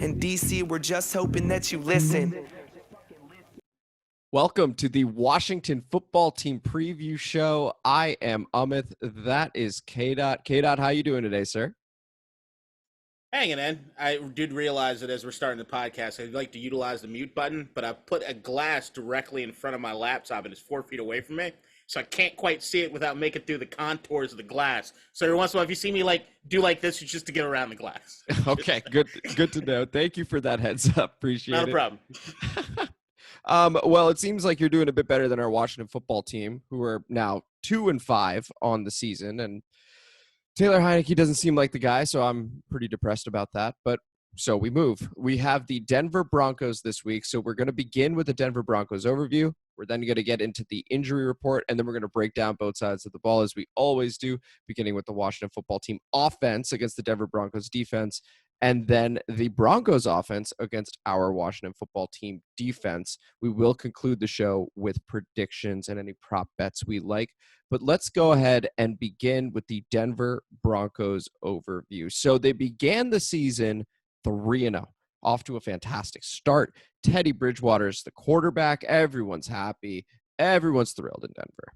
In DC, we're just hoping that you listen. Welcome to the Washington football team preview show. I am Amit. That is K-Dot. K-Dot, how you doing today, sir? Hanging in. I did realize that as we're starting the podcast, I'd like to utilize the mute button, but I put a glass directly in front of my laptop and it's 4 feet away from me, so I can't quite see it without making through the contours of the glass. So every once in a while, if you see me do like this, it's just to get around the glass. Okay, good to know. Thank you for that heads up. Appreciate it. Not a problem. Well, it seems like you're doing a bit better than our Washington football team, who are now 2-5 on the season, and Taylor Heinicke doesn't seem like the guy, so I'm pretty depressed about that. But so we move. We have the Denver Broncos this week, so we're going to begin with the Denver Broncos overview. We're then going to get into the injury report, and then we're going to break down both sides of the ball as we always do, beginning with the Washington football team offense against the Denver Broncos defense, and then the Broncos offense against our Washington football team defense. We will conclude the show with predictions and any prop bets we like. But let's go ahead and begin with the Denver Broncos overview. So they began the season 3-0, off to a fantastic start. Teddy Bridgewater is the quarterback. Everyone's happy. Everyone's thrilled in Denver.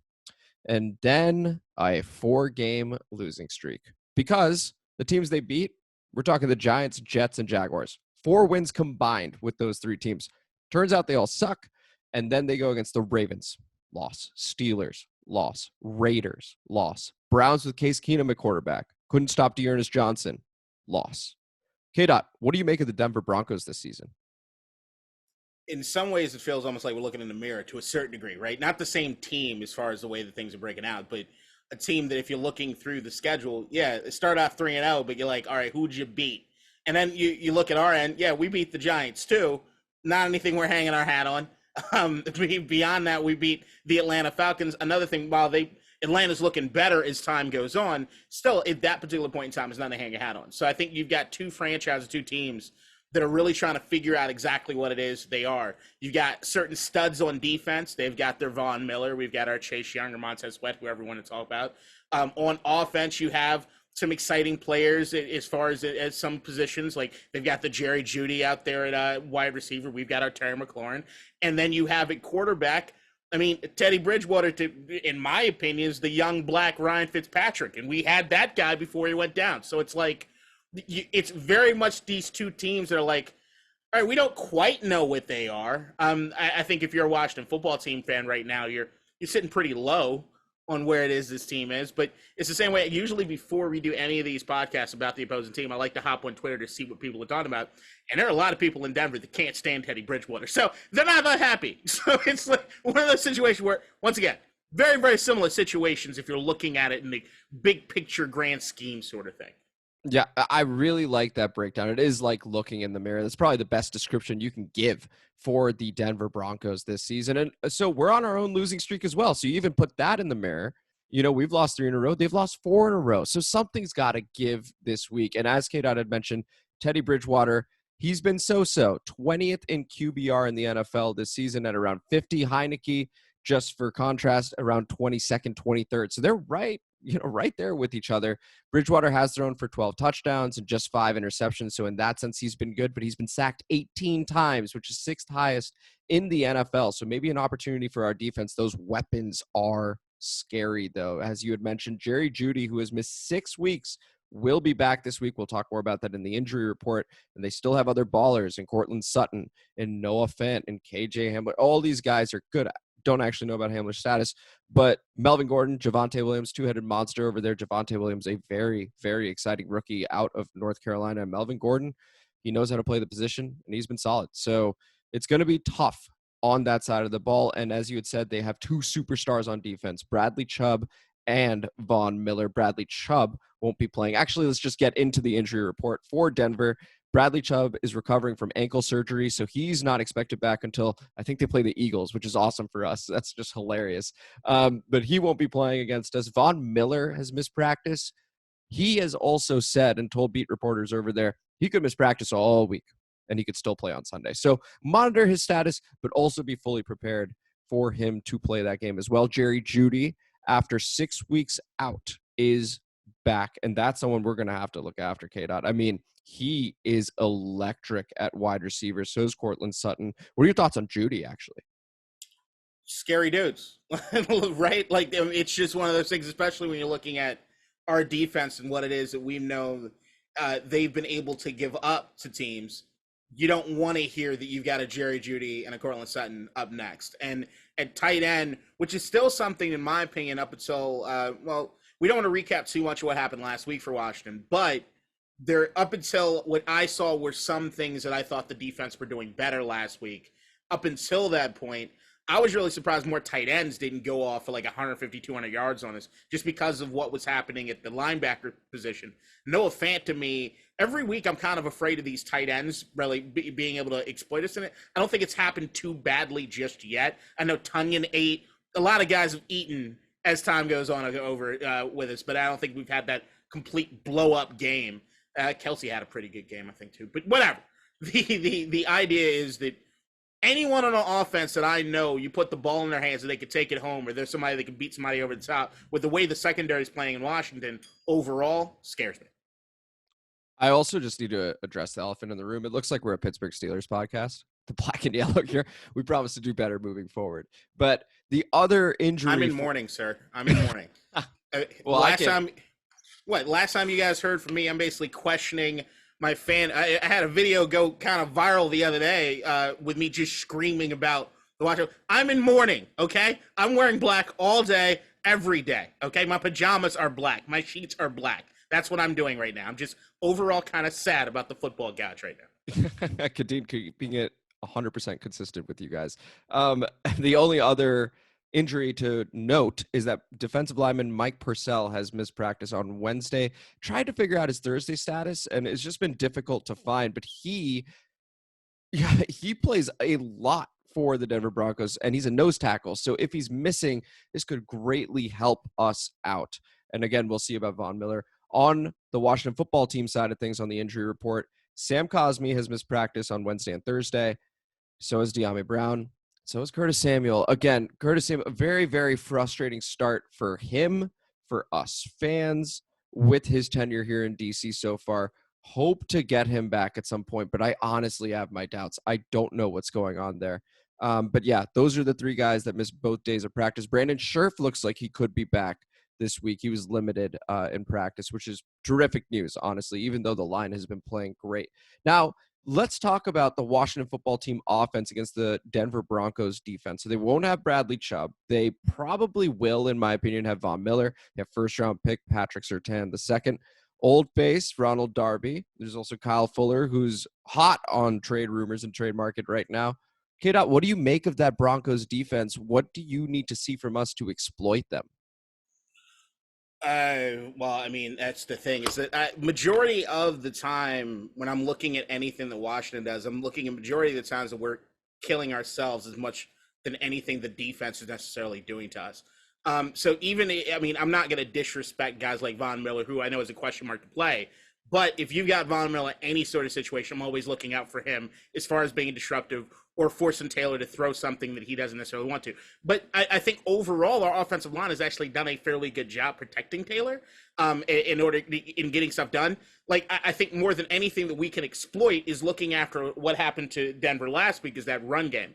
And then a 4-game losing streak because the teams they beat, we're talking the Giants, Jets, and Jaguars. 4 wins combined with those 3 teams. Turns out they all suck. And then they go against the Ravens, loss. Steelers, loss. Raiders, loss. Browns with Case Keenum at quarterback. Couldn't stop Dearness Johnson, loss. K-Dot, what do you make of the Denver Broncos this season? In some ways, it feels almost like we're looking in the mirror to a certain degree, right? Not the same team as far as the way that things are breaking out, but a team that if you're looking through the schedule, it start off 3-0, but you're like, all right, who'd you beat? And then you look at our end, we beat the Giants too. Not anything we're hanging our hat on. Beyond that, we beat the Atlanta Falcons. Another thing, while Atlanta's looking better as time goes on, still at that particular point in time is nothing to hang a hat on. So I think you've got 2 franchises, 2 teams that are really trying to figure out exactly what it is they are. You've got certain studs on defense. They've got their Von Miller. We've got our Chase Young or Montez Sweat, whoever we want to talk about. On offense, you have some exciting players as far as some positions. Like they've got the Jeudy out there at wide receiver. We've got our Terry McLaurin. And then you have at quarterback, Teddy Bridgewater, in my opinion, is the young black Ryan Fitzpatrick. And we had that guy before he went down. So it's like, it's very much these 2 teams that are like, all right, we don't quite know what they are. I think if you're a Washington football team fan right now, you're sitting pretty low on where it is this team is. But it's the same way. Usually before we do any of these podcasts about the opposing team, I like to hop on Twitter to see what people are talking about. And there are a lot of people in Denver that can't stand Teddy Bridgewater. So they're not that happy. So it's like one of those situations where, once again, very, very similar situations if you're looking at it in the big picture, grand scheme sort of thing. Yeah, I really like that breakdown. It is like looking in the mirror. That's probably the best description you can give for the Denver Broncos this season. And so we're on our own losing streak as well. So you even put that in the mirror. We've lost 3 in a row. They've lost 4 in a row. So something's got to give this week. And as K-Dot had mentioned, Teddy Bridgewater, he's been so-so. 20th in QBR in the NFL this season at around 50. Heinicke, just for contrast, around 22nd, 23rd. So they're right there with each other. Bridgewater has thrown for 12 touchdowns and just 5 interceptions. So in that sense, he's been good, but he's been sacked 18 times, which is 6th highest in the NFL. So maybe an opportunity for our defense. Those weapons are scary, though. As you had mentioned, Jeudy, who has missed 6 weeks, will be back this week. We'll talk more about that in the injury report. And they still have other ballers in Courtland Sutton and Noah Fant and KJ Hamler. All these guys are good. Don't actually know about Hamler's status, but Melvin Gordon, Javonte Williams, 2-headed monster over there. Javonte Williams, a very, very exciting rookie out of North Carolina. Melvin Gordon, he knows how to play the position, and he's been solid. So it's going to be tough on that side of the ball. And as you had said, they have 2 superstars on defense, Bradley Chubb and Von Miller. Bradley Chubb won't be playing. Actually, let's just get into the injury report for Denver. Bradley Chubb is recovering from ankle surgery, so he's not expected back until I think they play the Eagles, which is awesome for us. That's just hilarious. But he won't be playing against us. Von Miller has missed practice. He has also said and told beat reporters over there he could miss practice all week and he could still play on Sunday. So monitor his status, but also be fully prepared for him to play that game as well. Jeudy, after 6 weeks out, is back, and that's someone we're going to have to look after, K-Dot. he is electric at wide receiver. So is Courtland Sutton. What are your thoughts on Jeudy, actually? Scary dudes, right? Like, it's just one of those things, especially when you're looking at our defense and what it is that we've known they've been able to give up to teams. You don't want to hear that you've got a Jerry Jeudy and a Courtland Sutton up next. And at tight end, which is still something, in my opinion, up until, we don't want to recap too much of what happened last week for Washington, but there, up until what I saw were some things that I thought the defense were doing better last week. Up until that point, I was really surprised more tight ends didn't go off for like 150, 200 yards on us just because of what was happening at the linebacker position. Noah Fant, to me, every week I'm kind of afraid of these tight ends really being able to exploit us in it. I don't think it's happened too badly just yet. I know Tunyon ate. A lot of guys have eaten as time goes on over with us, but I don't think we've had that complete blow-up game. Kelsey had a pretty good game, I think, too. But whatever. The idea is that anyone on an offense that I know, you put the ball in their hands and they could take it home, or there's somebody that can beat somebody over the top, with the way the secondary is playing in Washington, overall, scares me. I also just need to address the elephant in the room. It looks like we're a Pittsburgh Steelers podcast. The black and yellow here. We promise to do better moving forward. But the other injury... I'm in mourning, sir. I'm in mourning. Well, last time you guys heard from me, I'm basically questioning my fan. I had a video go kind of viral the other day with me just screaming about the Washington. I'm in mourning, okay? I'm wearing black all day, every day, okay? My pajamas are black. My sheets are black. That's what I'm doing right now. I'm just overall kind of sad about the football gouge right now. Kadeem keeping it 100% consistent with you guys. The only other injury to note is that defensive lineman Mike Purcell has missed practice on Wednesday. Tried to figure out his Thursday status, and it's just been difficult to find. But he plays a lot for the Denver Broncos, and he's a nose tackle. So if he's missing, this could greatly help us out. And again, we'll see about Von Miller. On the Washington football team side of things on the injury report, Sam Cosmi has missed practice on Wednesday and Thursday. So is De'Ami Brown. So is Curtis Samuel. Again, Curtis Samuel, a very, very frustrating start for him, for us fans, with his tenure here in DC so far. Hope to get him back at some point, but I honestly have my doubts. I don't know what's going on there. But yeah, those are the three guys that missed both days of practice. Brandon Scherf looks like he could be back this week. He was limited in practice, which is terrific news, honestly, even though the line has been playing great. Now, let's talk about the Washington football team offense against the Denver Broncos defense. So they won't have Bradley Chubb. They probably will, in my opinion, have Von Miller. They have first-round pick Patrick Surtain the second. Old face Ronald Darby. There's also Kyle Fuller, who's hot on trade rumors and trade market right now. K-Dot, what do you make of that Broncos defense? What do you need to see from us to exploit them? Well, I mean, that's the thing, is that majority of the time when I'm looking at anything that Washington does, I'm looking at majority of the times that we're killing ourselves as much than anything the defense is necessarily doing to us. So even, I mean, I'm not going to disrespect guys like Von Miller, who I know is a question mark to play, but if you've got Von Miller, any sort of situation, I'm always looking out for him as far as being disruptive or forcing Taylor to throw something that he doesn't necessarily want to. But I think overall our offensive line has actually done a fairly good job protecting Taylor in getting stuff done. Like, I think more than anything that we can exploit is looking after what happened to Denver last week, is that run game.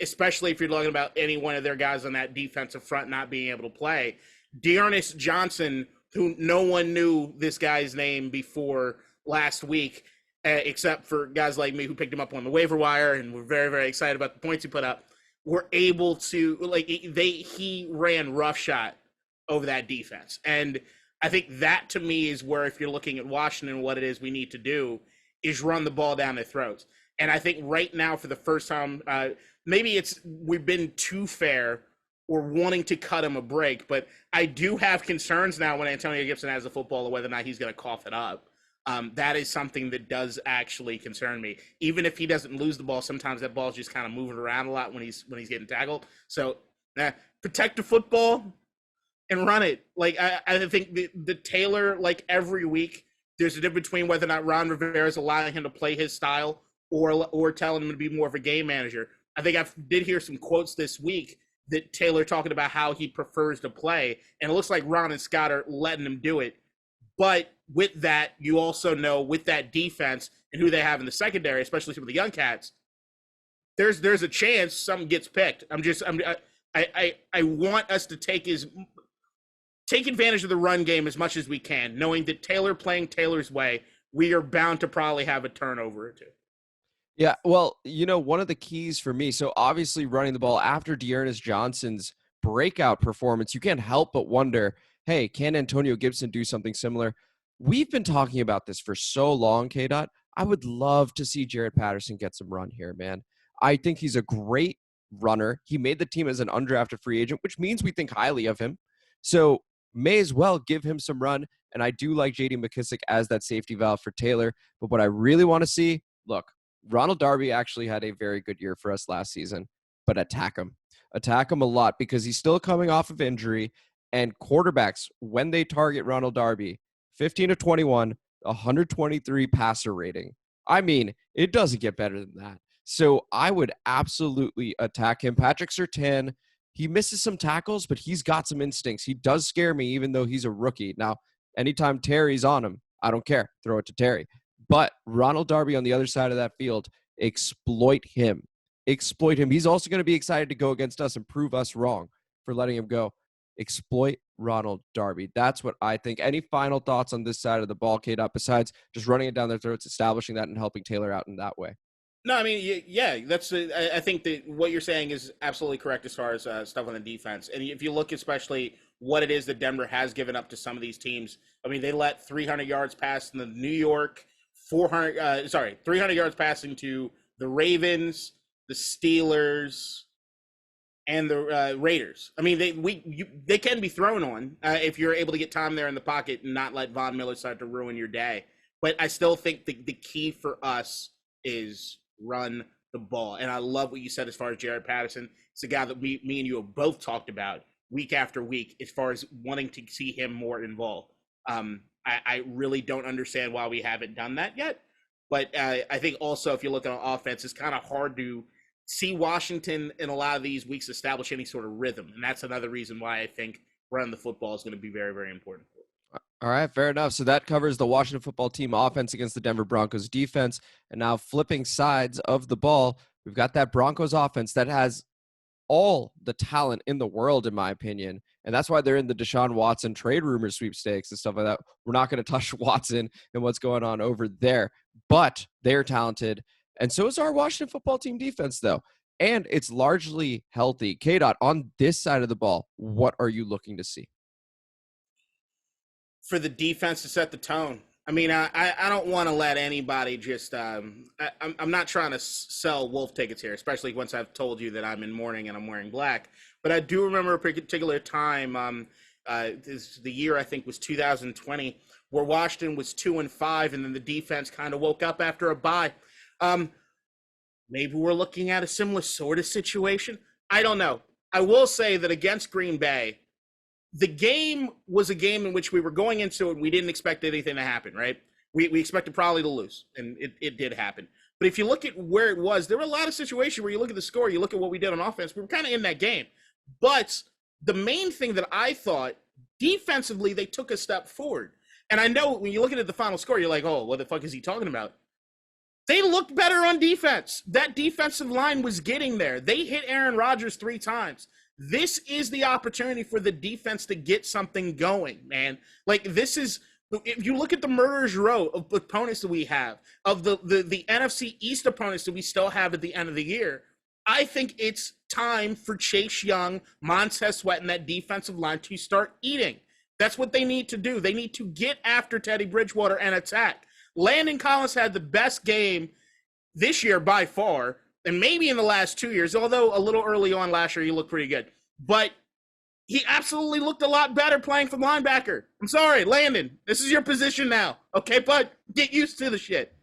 Especially if you're talking about any one of their guys on that defensive front not being able to play. Dearness Johnson, who no one knew this guy's name before last week, except for guys like me who picked him up on the waiver wire and were very, very excited about the points he put up, were able to, like, he ran roughshod over that defense. And I think that, to me, is where, if you're looking at Washington, what it is we need to do is run the ball down their throats. And I think right now, for the first time, maybe we've been too fair or wanting to cut him a break, but I do have concerns now when Antonio Gibson has the football of whether or not he's going to cough it up. That is something that does actually concern me. Even if he doesn't lose the ball, sometimes that ball's just kind of moving around a lot when he's getting tackled. So protect the football and run it. Like, I think the Taylor, like every week, there's a difference between whether or not Ron Rivera is allowing him to play his style or telling him to be more of a game manager. I think I did hear some quotes this week that Taylor talking about how he prefers to play, and it looks like Ron and Scott are letting him do it. But with that, you also know with that defense and who they have in the secondary, especially some of the young cats, there's a chance something gets picked. I want us to take advantage of the run game as much as we can, knowing that Taylor playing Taylor's way, we are bound to probably have a turnover or two. Yeah, well, one of the keys for me, so obviously running the ball after Dearness Johnson's breakout performance, you can't help but wonder, hey, can Antonio Gibson do something similar? We've been talking about this for so long, K-Dot. I would love to see Jared Patterson get some run here, man. I think he's a great runner. He made the team as an undrafted free agent, which means we think highly of him. So may as well give him some run. And I do like J.D. McKissick as that safety valve for Taylor. But what I really want to see, look, Ronald Darby actually had a very good year for us last season, but attack him. Attack him a lot because he's still coming off of injury. And quarterbacks, when they target Ronald Darby, 15 to 21, 123 passer rating. I mean, it doesn't get better than that. So I would absolutely attack him. Patrick Surtain, he misses some tackles, but he's got some instincts. He does scare me, even though he's a rookie. Now, anytime Terry's on him, I don't care. Throw it to Terry. But Ronald Darby on the other side of that field, exploit him. Exploit him. He's also going to be excited to go against us and prove us wrong for letting him go. Exploit Ronald Darby. That's what I think. Any final thoughts on this side of the ball, K-Dot, besides just running it down their throats, establishing that, and helping Taylor out in that way? No, I mean, yeah, I think that what you're saying is absolutely correct as far as stuff on the defense. And if you look especially what it is that Denver has given up to some of these teams, I mean, they let 300 yards pass in the New York, 300 yards passing to the Ravens, the Steelers, and the Raiders. I mean, they can be thrown on if you're able to get time there in the pocket and not let Von Miller start to ruin your day. But I still think the key for us is run the ball. And I love what you said as far as Jared Patterson. It's a guy that me and you have both talked about week after week as far as wanting to see him more involved. I really don't understand why we haven't done that yet. But I think also if you look at our offense, it's kind of hard to see Washington in a lot of these weeks establish any sort of rhythm. And that's another reason why I think running the football is going to be very, very important. All right, fair enough. So that covers the Washington football team offense against the Denver Broncos defense. And now flipping sides of the ball, we've got that Broncos offense that has all the talent in the world, in my opinion. And that's why they're in the Deshaun Watson trade rumor sweepstakes and stuff like that. We're not going to touch Watson and what's going on over there, but they're talented. And so is our Washington football team defense, though. And it's largely healthy. K-Dot, on this side of the ball, what are you looking to see? For the defense to set the tone. I mean, I don't want to let anybody just I'm not trying to sell wolf tickets here, especially once I've told you that I'm in mourning and I'm wearing black. But I do remember a particular time, the year I think was 2020, where Washington was 2-5, and then the defense kind of woke up after a bye. Maybe we're looking at a similar sort of situation. I don't know. I will say that against Green Bay, the game was a game in which we were going into it and we didn't expect anything to happen, right? We expected probably to lose, and it did happen. But if you look at where it was, there were a lot of situations where you look at the score, you look at what we did on offense, we were kind of in that game. But the main thing that I thought, defensively, they took a step forward. And I know when you're looking at the final score, you're like, oh, what the fuck is he talking about? They looked better on defense. That defensive line was getting there. They hit Aaron Rodgers 3 times. This is the opportunity for the defense to get something going, man. Like, this is, if you look at the murderer's row of opponents that we have, of the NFC East opponents that we still have at the end of the year, I think it's time for Chase Young, Montez Sweat, and that defensive line to start eating. That's what they need to do. They need to get after Teddy Bridgewater and attack. Landon Collins had the best game this year by far, and maybe in the last 2 years, although a little early on last year, he looked pretty good. But he absolutely looked a lot better playing from linebacker. I'm sorry, Landon, this is your position now. Okay, bud, get used to the shit.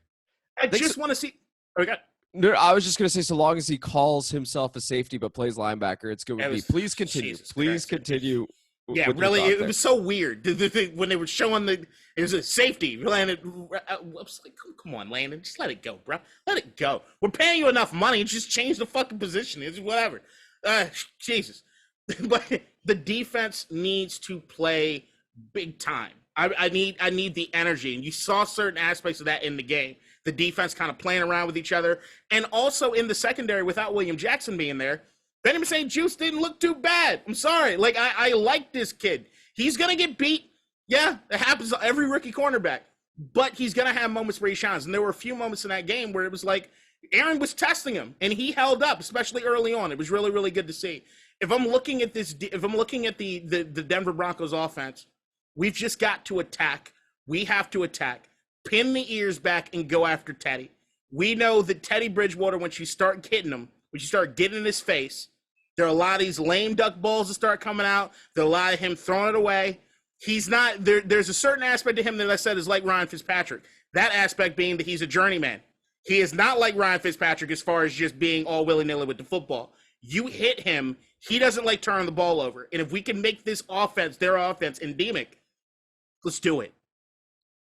I just want to see. Okay. No, I was just going to say, so long as he calls himself a safety but plays linebacker, it's going to be. Please continue. Please continue. Yeah, really, it was so weird when they were showing it was a safety. Landon, I was like, come on, Landon, just let it go, bro. Let it go. We're paying you enough money. Just change the fucking position. It's whatever. Jesus. But the defense needs to play big time. I need the energy. And you saw certain aspects of that in the game. The defense kind of playing around with each other. And also in the secondary, without William Jackson being there, Benjamin St. Juste didn't look too bad. I'm sorry. Like, I like this kid. He's going to get beat. Yeah, it happens to every rookie cornerback. But he's going to have moments where he shines. And there were a few moments in that game where it was like Aaron was testing him, and he held up, especially early on. It was really, really good to see. If I'm looking at the Denver Broncos offense, we've just got to attack. We have to attack. Pin the ears back and go after Teddy. We know that Teddy Bridgewater, once you start hitting him, when you start getting in his face, there are a lot of these lame duck balls that start coming out. There are a lot of him throwing it away. He's not there. There's a certain aspect to him that I said is like Ryan Fitzpatrick. That aspect being that he's a journeyman. He is not like Ryan Fitzpatrick as far as just being all willy-nilly with the football. You hit him, he doesn't like turning the ball over. And if we can make this offense, their offense, endemic, let's do it.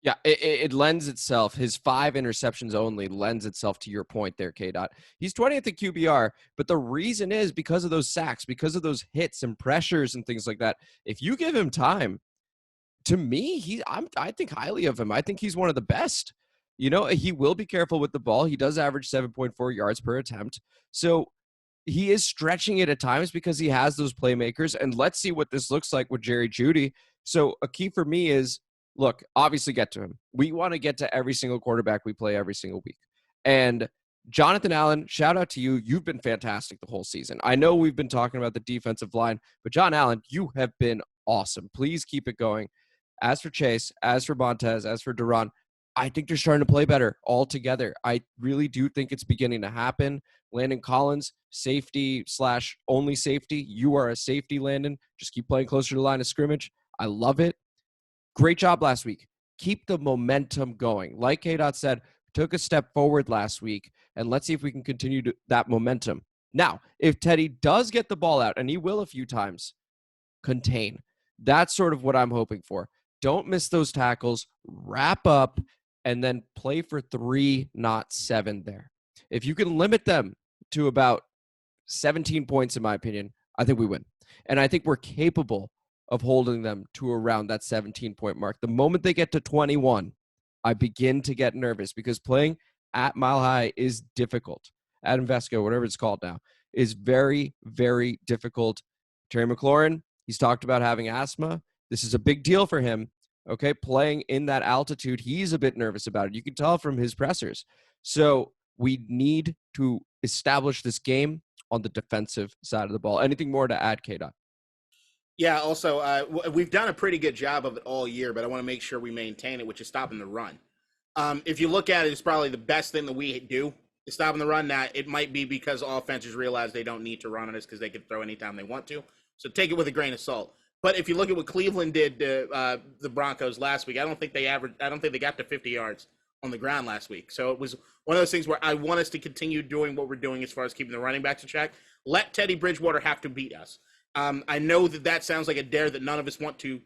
Yeah, it lends itself. His 5 interceptions only lends itself to your point there, K-Dot. He's 20th at QBR, but the reason is because of those sacks, because of those hits and pressures and things like that. If you give him time, to me, I think highly of him. I think he's one of the best. You know, he will be careful with the ball. He does average 7.4 yards per attempt. So he is stretching it at times because he has those playmakers. And let's see what this looks like with Jerry Jeudy. So a key for me is, look, obviously get to him. We want to get to every single quarterback we play every single week. And Jonathan Allen, shout out to you. You've been fantastic the whole season. I know we've been talking about the defensive line, but John Allen, you have been awesome. Please keep it going. As for Chase, as for Montez, as for Duran, I think they're starting to play better all together. I really do think it's beginning to happen. Landon Collins, safety / only safety. You are a safety, Landon. Just keep playing closer to the line of scrimmage. I love it. Great job last week. Keep the momentum going. Like K-Dot said, took a step forward last week, and let's see if we can continue that momentum. Now, if Teddy does get the ball out, and he will a few times, contain. That's sort of what I'm hoping for. Don't miss those tackles. Wrap up. And then play for 3, not 7 there. If you can limit them to about 17 points, in my opinion, I think we win. And I think we're capable of holding them to around that 17-point mark. The moment they get to 21, I begin to get nervous because playing at Mile High is difficult. At Invesco, whatever it's called now, is very, very difficult. Terry McLaurin, he's talked about having asthma. This is a big deal for him. Okay, playing in that altitude, he's a bit nervous about it. You can tell from his pressers. So we need to establish this game on the defensive side of the ball. Anything more to add, K-Dot? Yeah, also, we've done a pretty good job of it all year, but I want to make sure we maintain it, which is stopping the run. If you look at it, it's probably the best thing that we do is stopping the run. Now, it might be because offenses realize they don't need to run on us because they can throw anytime they want to. So take it with a grain of salt. But if you look at what Cleveland did to the Broncos last week, I don't think they got to 50 yards on the ground last week. So it was one of those things where I want us to continue doing what we're doing as far as keeping the running backs in check. Let Teddy Bridgewater have to beat us. I know that sounds like a dare that none of us want to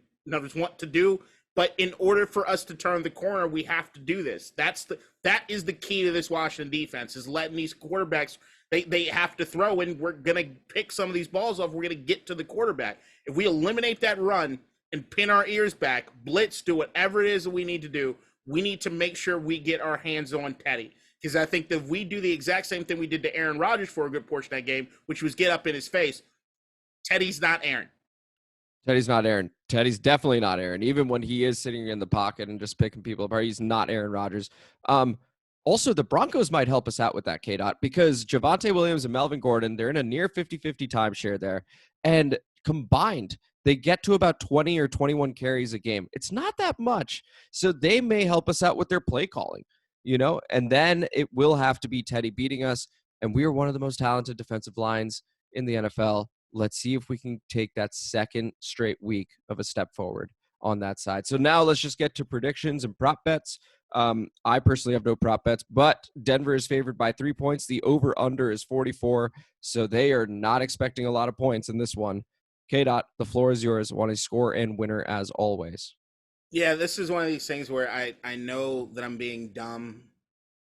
do. But in order for us to turn the corner, we have to do this. That is the key to this Washington defense, is letting these quarterbacks. They have to throw, and we're going to pick some of these balls off. We're going to get to the quarterback. If we eliminate that run and pin our ears back, blitz, do whatever it is that we need to do, we need to make sure we get our hands on Teddy. Because I think that if we do the exact same thing we did to Aaron Rodgers for a good portion of that game, which was get up in his face, Teddy's not Aaron. Teddy's not Aaron. Teddy's definitely not Aaron. Even when he is sitting in the pocket and just picking people apart, he's not Aaron Rodgers. Also, the Broncos might help us out with that, K-Dot, because Javonte Williams and Melvin Gordon, they're in a near 50-50 timeshare there. And combined, they get to about 20 or 21 carries a game. It's not that much. So they may help us out with their play calling, and then it will have to be Teddy beating us. And we are one of the most talented defensive lines in the NFL. Let's see if we can take that second straight week of a step forward on that side. So now let's just get to predictions and prop bets. I personally have no prop bets, but Denver is favored by 3 points. The over-under is 44, so they are not expecting a lot of points in this one. K-Dot, the floor is yours. Want to score and winner as always. Yeah, this is one of these things where I know that I'm being dumb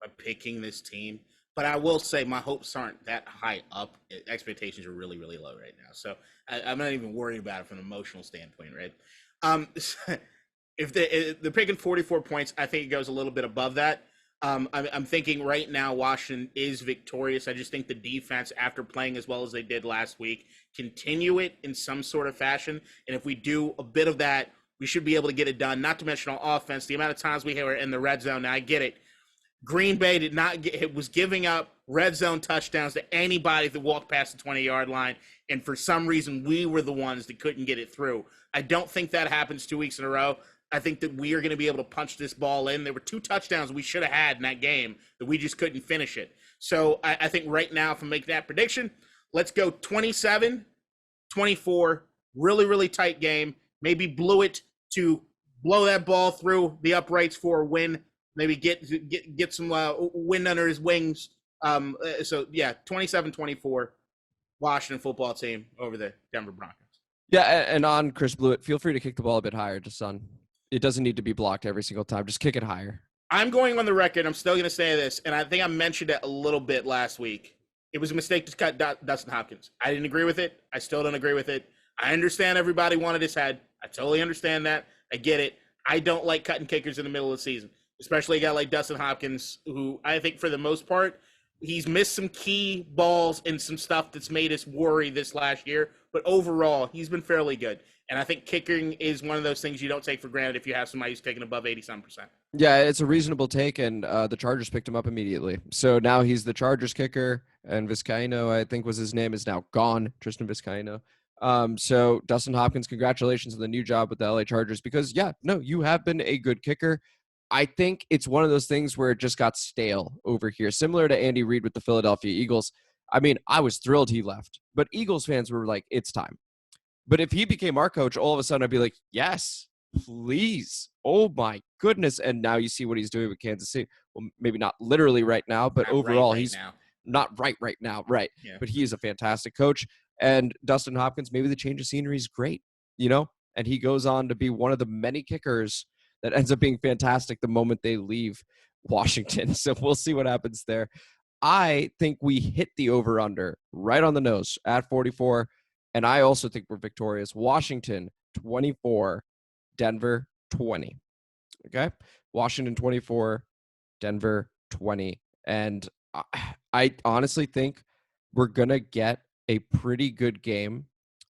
by picking this team, but I will say my hopes aren't that high up. Expectations are really, really low right now. So I'm not even worried about it from an emotional standpoint, right? if they're picking 44 points, I think it goes a little bit above that. I'm thinking right now Washington is victorious. I just think the defense, after playing as well as they did last week, continue it in some sort of fashion. And if we do a bit of that, we should be able to get it done. Not to mention on offense, the amount of times we were in the red zone. Now, I get it. Green Bay was giving up red zone touchdowns to anybody that walked past the 20-yard line. And for some reason, we were the ones that couldn't get it through. I don't think that happens 2 weeks in a row. I think that we are going to be able to punch this ball in. There were 2 touchdowns we should have had in that game that we just couldn't finish it. So I think right now, if I make that prediction, let's go 27-24. Really, really tight game. Maybe blow that ball through the uprights for a win. Maybe get some wind under his wings. So, yeah, 27-24, Washington football team over the Denver Broncos. Yeah, and on Chris Blewett, feel free to kick the ball a bit higher, just son. It doesn't need to be blocked every single time. Just kick it higher. I'm going on the record. I'm still going to say this, and I think I mentioned it a little bit last week. It was a mistake to cut Dustin Hopkins. I didn't agree with it. I still don't agree with it. I understand everybody wanted his head. I totally understand that. I get it. I don't like cutting kickers in the middle of the season, especially a guy like Dustin Hopkins, who I think for the most part, he's missed some key balls and some stuff that's made us worry this last year. But overall, he's been fairly good. And I think kicking is one of those things you don't take for granted if you have somebody who's kicking above 87%. Yeah, it's a reasonable take, and the Chargers picked him up immediately. So now he's the Chargers kicker, and Vizcaino, I think was his name, is now gone, Tristan Vizcaino. So Dustin Hopkins, congratulations on the new job with the LA Chargers, because, yeah, no, you have been a good kicker. I think it's one of those things where it just got stale over here, similar to Andy Reid with the Philadelphia Eagles. I mean, I was thrilled he left, but Eagles fans were like, it's time. But if he became our coach, all of a sudden I'd be like, yes, please. Oh, my goodness. And now you see what he's doing with Kansas City. Well, maybe not literally right now, but Not overall, right he's now. not right now. Right. Yeah. But he is a fantastic coach. And Dustin Hopkins, maybe the change of scenery is great, and he goes on to be one of the many kickers that ends up being fantastic the moment they leave Washington. So we'll see what happens there. I think we hit the over-under right on the nose at 44. And I also think we're victorious. Washington 24, Denver 20. Okay? Washington 24, Denver 20. And I honestly think we're going to get a pretty good game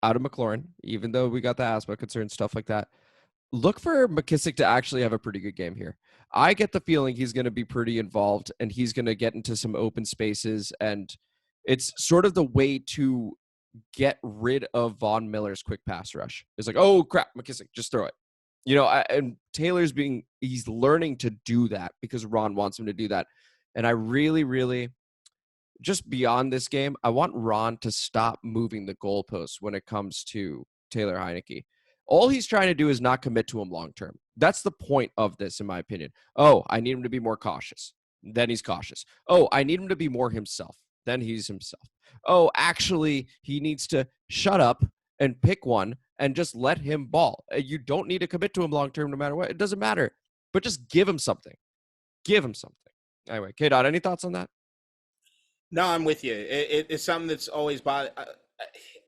out of McLaurin, even though we got the asthma concern, stuff like that. Look for McKissick to actually have a pretty good game here. I get the feeling he's going to be pretty involved, and he's going to get into some open spaces, and it's sort of the way to get rid of Von Miller's quick pass rush. It's like, oh, crap, McKissick, just throw it. And Taylor's he's learning to do that because Ron wants him to do that. And I really, really, just beyond this game, I want Ron to stop moving the goalposts when it comes to Taylor Heinicke. All he's trying to do is not commit to him long-term. That's the point of this, in my opinion. Oh, I need him to be more cautious. Then he's cautious. Oh, I need him to be more himself. Then he's himself. Oh, actually, he needs to shut up and pick one and just let him ball. You don't need to commit to him long-term no matter what. It doesn't matter. But just give him something. Give him something. Anyway, K-Dot, any thoughts on that? No, I'm with you. It's something that's always bothered.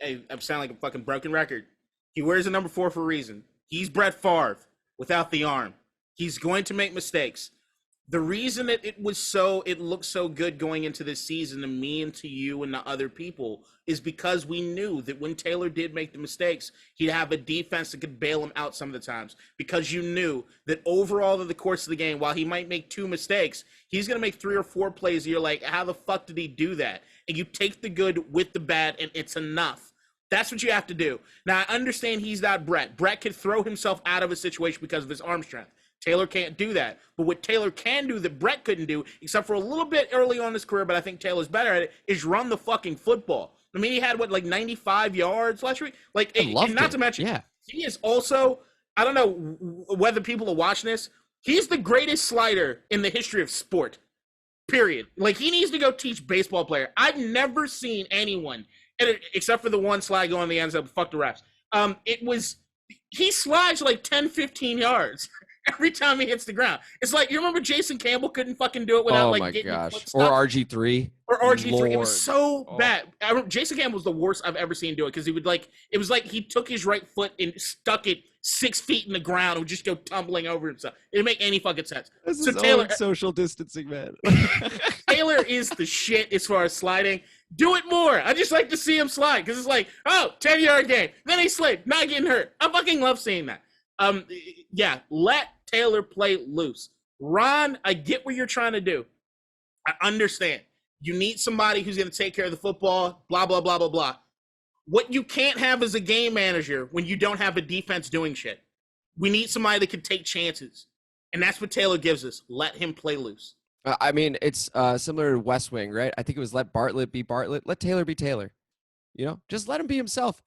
I'm sounding like a fucking broken record. He wears a number 4 for a reason. He's Brett Favre without the arm. He's going to make mistakes. The reason that it looked so good going into this season to me and to you and to other people is because we knew that when Taylor did make the mistakes, he'd have a defense that could bail him out some of the times, because you knew that overall in the course of the game, while he might make 2 mistakes, he's going to make 3 or 4 plays. And you're like, how the fuck did he do that? And you take the good with the bad, and it's enough. That's what you have to do. Now, I understand he's not Brett. Brett could throw himself out of a situation because of his arm strength. Taylor can't do that. But what Taylor can do that Brett couldn't do, except for a little bit early on in his career, but I think Taylor's better at it, is run the fucking football. I mean, he had, 95 yards last week? To mention, yeah. He is also, I don't know whether people are watching this, he's the greatest slider in the history of sport, period. He needs to go teach baseball player. I've never seen anyone, except for the one slide going in the end zone, fuck the refs. He slides 10, 15 yards. every time he hits the ground. It's like, you remember Jason Campbell couldn't fucking do it without getting his foot Or stuck? RG3. Or RG3. Lord. It was so bad. Jason Campbell was the worst I've ever seen do it because he would it was like he took his right foot and stuck it 6 feet in the ground and would just go tumbling over himself. It didn't make any fucking sense. This so is Taylor, social distancing, man. Taylor is the shit as far as sliding. Do it more. I just like to see him slide because it's like, 10-yard game. Then he slid, not getting hurt. I fucking love seeing that. Yeah, let Taylor play loose. Ron, I get what you're trying to do. I understand. You need somebody who's going to take care of the football, blah, blah, blah, blah, blah. What you can't have is a game manager when you don't have a defense doing shit. We need somebody that can take chances. And that's what Taylor gives us. Let him play loose. I mean, it's similar to West Wing, right? I think it was let Bartlett be Bartlett. Let Taylor be Taylor. You know, just let him be himself.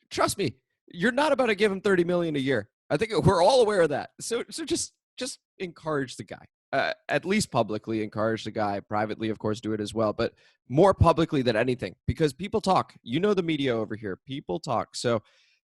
Trust me, you're not about to give him $30 million a year. I think we're all aware of that. So just encourage the guy. At least publicly encourage the guy. Privately, of course, do it as well. But more publicly than anything, because people talk. You know the media over here. People talk. So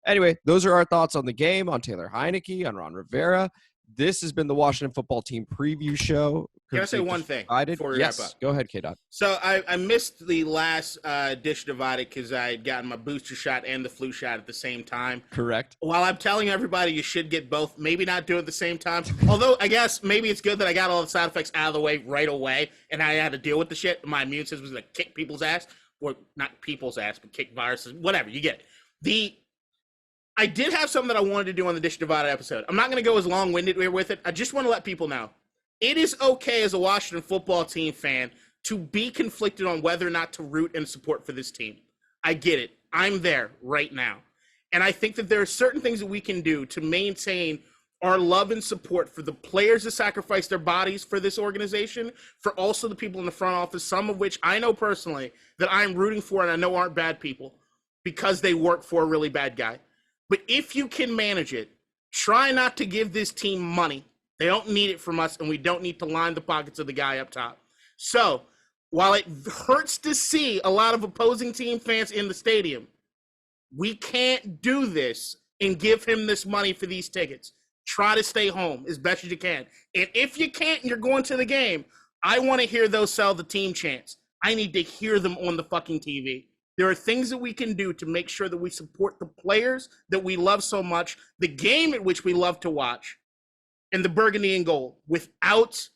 anyway, those are our thoughts on the game, on Taylor Heinicke, on Ron Rivera. This has been the Washington Football Team preview show. Can I say one thing before we wrap up? Go ahead, K-Dot. So I missed the last Dish Divided because I had gotten my booster shot and the flu shot at the same time. Correct. While I'm telling everybody you should get both, maybe not do it at the same time. Although I guess maybe it's good that I got all the side effects out of the way right away and I had to deal with the shit. My immune system was going to kick people's ass. Or not people's ass, but kick viruses. Whatever, you get it. I did have something that I wanted to do on the Dish Divided episode. I'm not going to go as long-winded with it. I just want to let people know. It is okay as a Washington Football Team fan to be conflicted on whether or not to root and support for this team. I get it. I'm there right now. And I think that there are certain things that we can do to maintain our love and support for the players that sacrifice their bodies for this organization, for also the people in the front office, some of which I know personally that I'm rooting for and I know aren't bad people because they work for a really bad guy. But if you can manage it, try not to give this team money. They don't need it from us, and we don't need to line the pockets of the guy up top. So while it hurts to see a lot of opposing team fans in the stadium, we can't do this and give him this money for these tickets. Try to stay home as best as you can. And if you can't and you're going to the game, I want to hear those sell the team chants. I need to hear them on the fucking TV. There are things that we can do to make sure that we support the players that we love so much, the game at which we love to watch, and the burgundy and gold without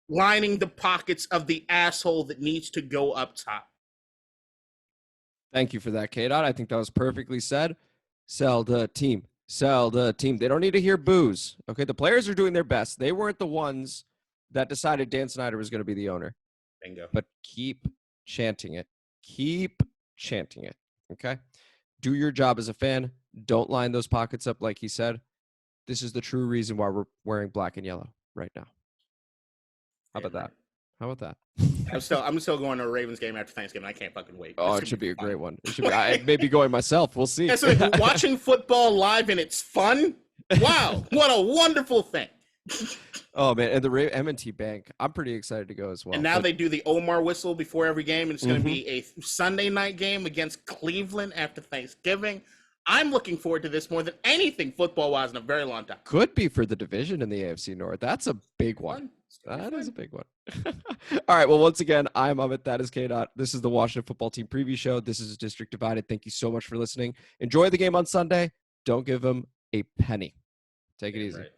lining the pockets of the asshole that needs to go up top. Thank you for that, K-Dot. I think that was perfectly said. Sell the team. Sell the team. They don't need to hear boos. Okay, the players are doing their best. They weren't the ones that decided Dan Snyder was going to be the owner. Bingo. But keep chanting it. Keep chanting it. Okay? Do your job as a fan. Don't line those pockets up like he said. This is the true reason why we're wearing black and yellow right now. How about that? How about that? I'm still going to a Ravens game after Thanksgiving. I can't fucking wait. Oh, it should be a great one. It should be. I may be going myself. We'll see. Yeah, so watching football live and it's fun. Wow, what a wonderful thing. Oh man, and the M&T Bank. I'm pretty excited to go as well. And now they do the Omar whistle before every game, and it's going to be a Sunday night game against Cleveland after Thanksgiving. I'm looking forward to this more than anything football-wise in a very long time. Could be for the division in the AFC North. That's a big one. That is a big one. All right. Well, once again, I'm Amit. That is K-Dot. This is the Washington Football Team preview show. This is District Divided. Thank you so much for listening. Enjoy the game on Sunday. Don't give them a penny. Take it easy. Right.